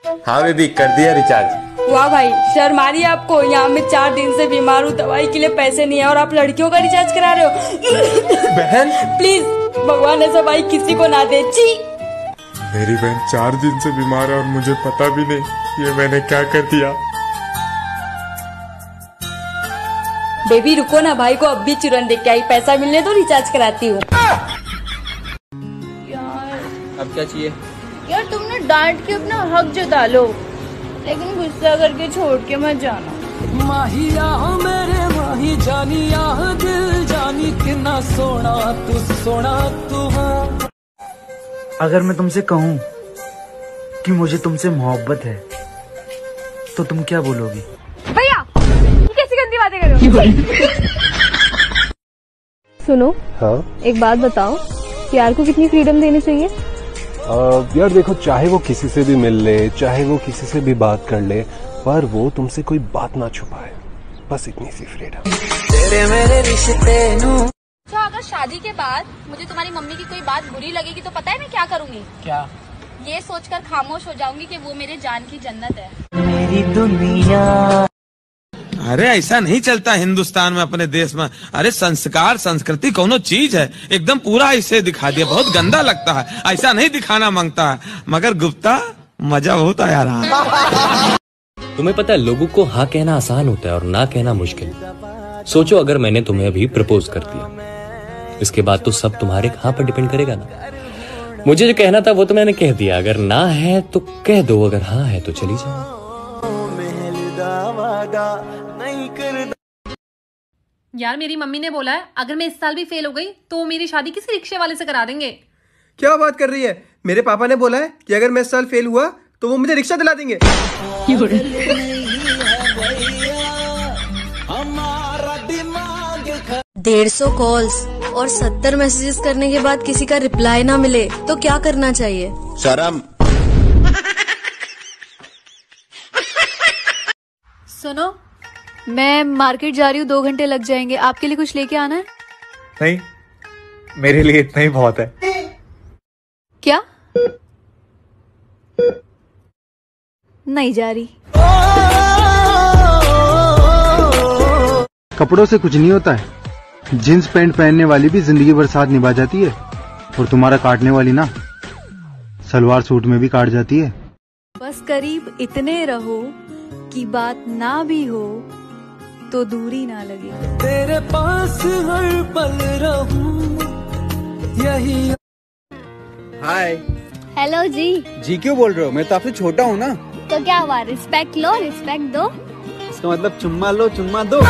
हाँ बेबी, कर दिया रिचार्ज। वाह भाई, शर्म आ रही है आपको? यहाँ मैं 4 दिन से बीमार हूँ, दवाई के लिए पैसे नहीं है और आप लड़कियों का रिचार्ज करा रहे हो। बहन प्लीज, भगवान ऐसा भाई किसी को ना दे। जी, मेरी बहन 4 दिन से बीमार है और मुझे पता भी नहीं ये मैंने क्या कर दिया। बेबी रुको ना, भाई को अब भी चूरन देख के आई, पैसा मिलने तो रिचार्ज कराती हूँ। यार अब क्या चाहिए? यार तुमने डांट के अपना हक जता लो, लेकिन गुस्सा करके छोड़ के मत जाना। माहिया मेरे माही जानिया दिल जानी कितना सोना तू। अगर मैं तुमसे कहूँ कि मुझे तुमसे मोहब्बत है तो तुम क्या बोलोगी? भैया कैसी गंदी बातें कर रहे हो? सुनो, हाँ एक बात बताओ, प्यार को कितनी फ्रीडम देनी चाहिए? यार देखो, चाहे वो किसी से भी मिल ले, चाहे वो किसी से भी बात कर ले, पर वो तुमसे कोई बात ना छुपाए, बस इतनी सी फ्रीडम। तेरे मेरे रिश्ते नू। अच्छा, अगर शादी के बाद मुझे तुम्हारी मम्मी की कोई बात बुरी लगेगी तो पता है मैं क्या करूँगी? क्या? ये सोचकर खामोश हो जाऊंगी कि वो मेरे जान की जन्नत है। मेरी दुनिया। अरे ऐसा नहीं चलता हिंदुस्तान में, अपने देश में। अरे संस्कार संस्कृति कोनो चीज है, एकदम पूरा ऐसे दिखा दिया, बहुत गंदा लगता है। ऐसा नहीं दिखाना मांगता है, मगर गुप्ता मजा बहुत आया रहा। तुम्हें पता है, लोगों को हाँ कहना आसान होता है और ना कहना मुश्किल। सोचो अगर मैंने तुम्हें अभी प्रपोज कर दिया, इसके बाद तो सब तुम्हारे हाँ पर डिपेंड करेगा ना। मुझे जो कहना था वो तो मैंने कह दिया, अगर ना है तो कह दो, अगर हाँ है तो चली जाओ। यार मेरी मम्मी ने बोला है अगर मैं इस साल भी फेल हो गई तो मेरी शादी किसी रिक्शे वाले से करा देंगे। क्या बात कर रही है? मेरे पापा ने बोला है कि अगर मैं इस साल फेल हुआ तो वो मुझे रिक्शा दिला देंगे। 150 कॉल्स और 70 मैसेजेस करने के बाद किसी का रिप्लाई ना मिले तो क्या करना चाहिए? शर्म। सुनो, मैं मार्केट जा रही हूँ, 2 घंटे लग जाएंगे, आपके लिए कुछ लेके आना है? नहीं, मेरे लिए इतना ही बहुत है। क्या? नहीं जा रही। कपड़ों से कुछ नहीं होता है, जींस पैंट पहनने वाली भी जिंदगी भर साथ निभा जाती है, और तुम्हारा काटने वाली ना सलवार सूट में भी काट जाती है। बस करीब इतने रहो कि बात ना भी हो तो दूरी ना लगे। तेरे पास हर पल रहूं यही। हाय। हेलो जी। जी क्यों बोल रहे हो? मैं तो आपसे छोटा हूँ ना। तो क्या हुआ, रिस्पेक्ट लो, रिस्पेक्ट दो। इसका मतलब चुम्मा लो, चुम्मा दो।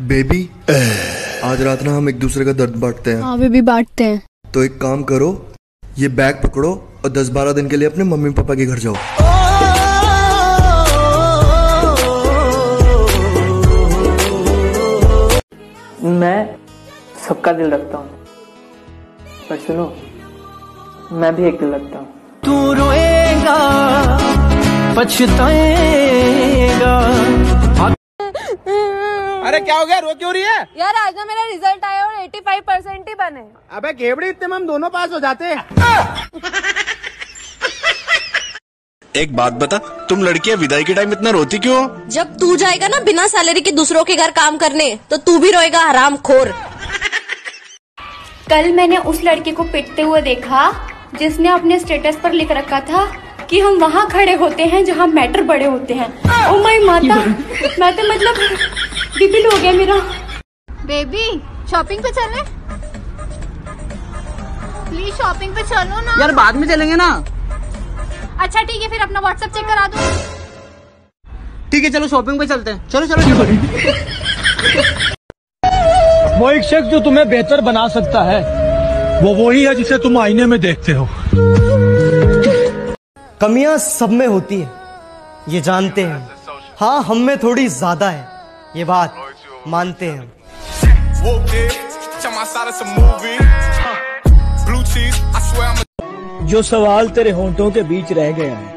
बेबी, आज रात ना हम एक दूसरे का दर्द बांटते हैं। हाँ बेबी, बांटते हैं। तो एक काम करो, ये बैग पकड़ो और 10-12 दिन के लिए अपने मम्मी पापा के घर जाओ। मैं सबका दिल रखता हूँ, पर सुनो, मैं भी एक दिल रखता हूँ। तू रोएगा पछताएगा। अरे क्या हो गया, रो क्यों रही है? यार आज ना मेरा रिजल्ट आया और 85% ही बने। अबे घेबड़ी, इतने में हम दोनों पास हो जाते हैं। एक बात बता, तुम लड़कियां विदाई के टाइम इतना रोती क्यों हो? जब तू जाएगा ना बिना सैलरी के दूसरों के घर काम करने, तो तू भी रोएगा हरामखोर। कल मैंने उस लड़के को पिटते हुए देखा जिसने अपने स्टेटस पर लिख रखा था कि हम वहाँ खड़े होते हैं जहाँ मैटर बड़े होते हैं। ओ माय माता, मैं तो मतलब बीपी हो गया मेरा। बेबी शॉपिंग पे चले? प्लीज शॉपिंग पे चलो ना। यार बाद में चलेंगे ना। अच्छा ठीक है, फिर अपना व्हाट्सएप चेक करा दो। ठीक है चलो शॉपिंग पे चलते हैं। चलो चलो चलो। वो एक शख्स जो तुम्हें बेहतर बना सकता है वो वही है जिसे तुम आईने में देखते हो। कमियां सब में होती है, ये जानते हैं। हाँ, हम में थोड़ी ज्यादा है, ये बात मानते हैं। जो सवाल तेरे होंठों के बीच रह गया है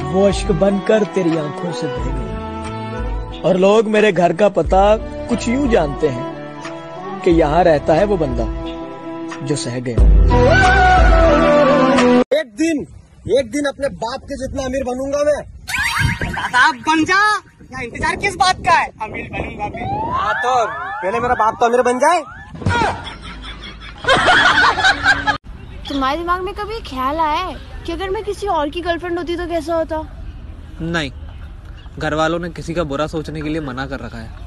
वो अश्क बनकर तेरी आंखों से बह गया। और लोग मेरे घर का पता कुछ यूं जानते हैं कि यहाँ रहता है वो बंदा जो सह गया। एक दिन अपने बाप के जितना अमीर बनूंगा मैं। दादा बन जा, या इंतजार किस बात का है? अमीर बनूंगा मैं। हाँ तो पहले मेरा बाप तो अमीर बन जाए। तुम्हारे दिमाग में कभी ख्याल आया है कि अगर मैं किसी और की गर्लफ्रेंड होती तो कैसा होता? नहीं, घर वालों ने किसी का बुरा सोचने के लिए मना कर रखा है।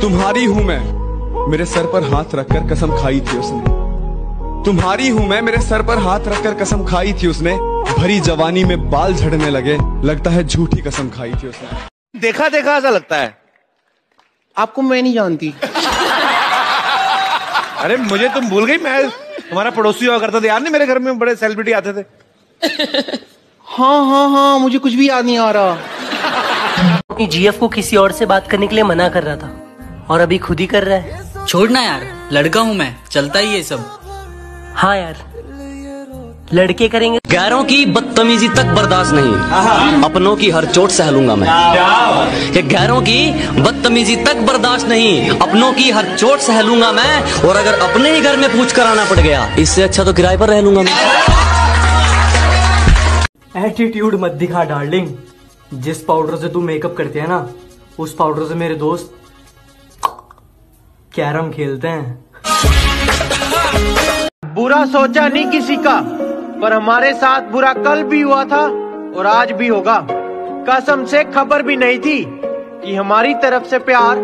तुम्हारी हूं मैं, मेरे सर पर हाथ रखकर कसम खाई थी उसने। तुम्हारी हूं मैं, मेरे सर पर हाथ रखकर कसम खाई थी उसने। भरी जवानी में बाल झड़ने लगे, लगता है झूठी कसम खाई थी उसने। देखा देखा ऐसा लगता है। आपको मैं नहीं जानती। अरे मुझे तुम भूल गई, मैं तुम्हारा पड़ोसी हुआ करता था यार। नहीं, मेरे घर में बड़े सेलिब्रिटी आते थे। हाँ, मुझे कुछ भी याद नहीं आ रहा। अपनी जीएफ को किसी और से बात करने के लिए मना कर रहा था और अभी खुद ही कर रहा है। छोड़ना यार, लड़का हूँ मैं, चलता ही ये सब। हाँ यार, लड़के करेंगे। गैरों की बदतमीजी तक बर्दाश्त नहीं, अपनों की हर चोट सह लूंगा मैं। ये गैरों की बदतमीजी तक बर्दाश्त नहीं, अपनों की हर चोट सह लूंगा मैं। और अगर अपने ही घर में पूछ कर आना पड़ गया, इससे अच्छा तो किराए पर रह लूंगा मैं। एटीट्यूड मत दिखा डार्लिंग। जिस पाउडर से तू मेकअप करती है ना, उस पाउडर से मेरे दोस्त कैरम खेलते हैं। बुरा सोचा नहीं किसी का, पर हमारे साथ बुरा कल भी हुआ था और आज भी होगा। कसम से खबर भी नहीं थी कि हमारी तरफ से प्यार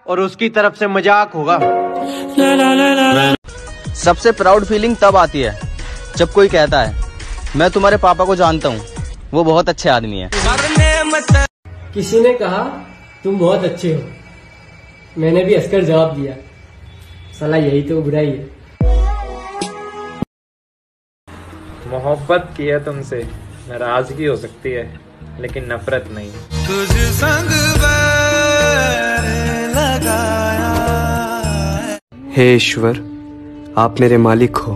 और उसकी तरफ से मजाक होगा। सबसे प्राउड फीलिंग तब आती है जब कोई कहता है मैं तुम्हारे पापा को जानता हूँ, वो बहुत अच्छे आदमी है। किसी ने कहा तुम बहुत अच्छे हो, मैंने भी हंसकर जवाब दिया साला यही तो बुराई है। मोहब्बत की है तुमसे, नाराजगी हो सकती है लेकिन नफरत नहीं। तुझ संग लगाया। हे ईश्वर, आप मेरे मालिक हो,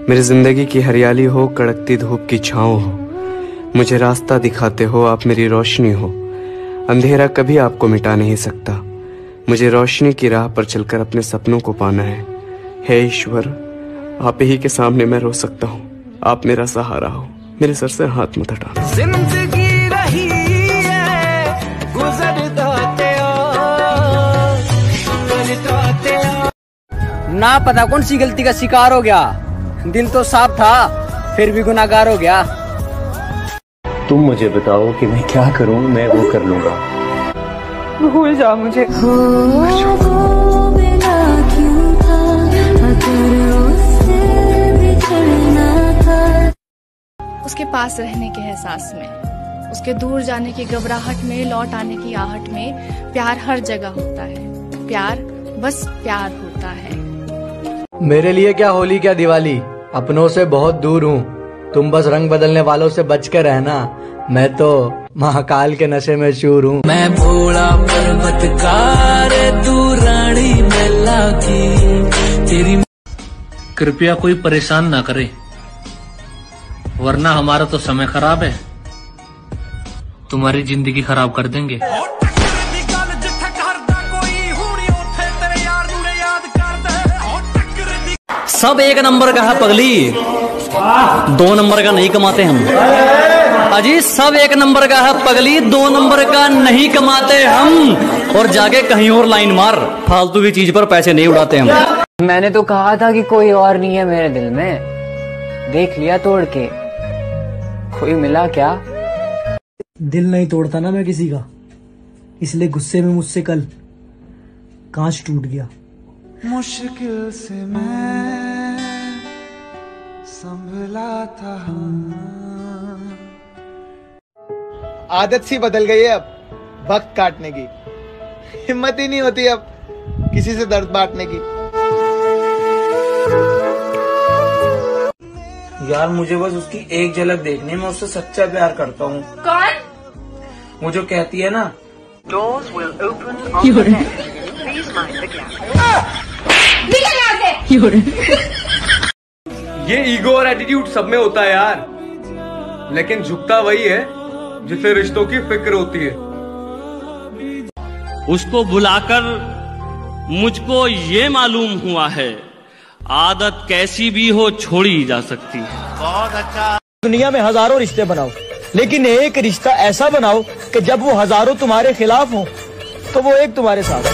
मेरी जिंदगी की हरियाली हो, कड़कती धूप की छांव हो। मुझे रास्ता दिखाते हो, आप मेरी रोशनी हो। अंधेरा कभी आपको मिटा नहीं सकता। मुझे रोशनी की राह पर चलकर अपने सपनों को पाना है। हे ईश्वर, आप ही के सामने मैं रो सकता हूँ। आप मेरा सहारा हो, मेरे सर से हाथ मत हटाना। जिंदगी रही है गुजरता ना पता कौन सी गलती का शिकार हो गया। दिल तो साफ था, फिर भी गुनाहगार हो गया। तुम मुझे बताओ कि मैं क्या करूं, मैं वो कर लूंगा। भूल जाओ मुझे। उसके पास रहने के एहसास में, उसके दूर जाने की घबराहट में, लौट आने की आहट में प्यार हर जगह होता है। प्यार बस प्यार होता है। मेरे लिए क्या होली क्या दिवाली, अपनों से बहुत दूर हूँ। तुम बस रंग बदलने वालों से बच के रहना, मैं तो महाकाल के नशे में चूर हूँ। मैं भोला पर्वतकार, तू रानी मैला की तेरी। कृपया कोई परेशान ना करे, वरना हमारा तो समय खराब है, तुम्हारी जिंदगी खराब कर देंगे। सब एक नंबर का है पगली, 2 नंबर का नहीं कमाते हम। अजी सब एक नंबर का है पगली, 2 नंबर का नहीं कमाते हम। और जाके कहीं और लाइन मार, फालतू की चीज पर पैसे नहीं उड़ाते हम। मैंने तो कहा था कि कोई और नहीं है मेरे दिल में, देख लिया तोड़ के। कोई मिला क्या? दिल नहीं तोड़ता ना मैं किसी का, इसलिए गुस्से में मुझसे कल कांच टूट गया। मुश्किल से मैं संभला था। आदत सी बदल गई है अब वक्त काटने की। हिम्मत ही नहीं होती अब किसी से दर्द बांटने की। यार मुझे बस उसकी एक झलक देखनी है, मैं उससे सच्चा प्यार करता हूँ। कौन? वो जो कहती है ना, Doors will open on the left. Please mind the gap. ये ईगो और एटीट्यूड सब में होता है यार, लेकिन झुकता वही है जिसे रिश्तों की फिक्र होती है। उसको बुलाकर मुझको ये मालूम हुआ है, आदत कैसी भी हो छोड़ी जा सकती है। बहुत अच्छा। दुनिया में हजारों रिश्ते बनाओ, लेकिन एक रिश्ता ऐसा बनाओ कि जब वो हजारों तुम्हारे खिलाफ हो तो वो एक तुम्हारे साथ हो।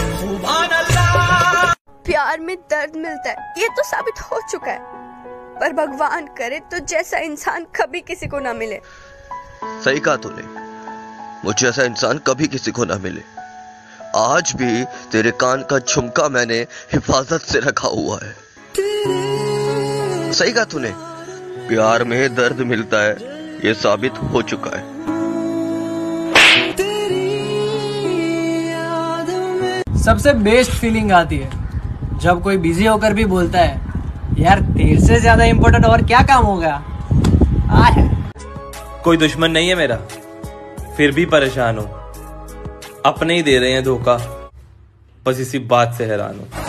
प्यार में दर्द मिलता है, ये तो साबित हो चुका है, पर भगवान करे तो जैसा इंसान कभी किसी को ना मिले। सही कहा तूने, मुझे ऐसा इंसान कभी किसी को ना मिले। आज भी तेरे कान का झुमका मैंने हिफाजत से रखा हुआ है। सही कहा तूने, प्यार में दर्द मिलता है, ये साबित हो चुका है। सबसे बेस्ट फीलिंग आती है जब कोई बिजी होकर भी बोलता है, यार तेरे से ज्यादा इम्पोर्टेंट और क्या काम हो गया। कोई दुश्मन नहीं है मेरा, फिर भी परेशान हूं। अपने ही दे रहे हैं धोखा, बस इसी बात से हैरान हूं।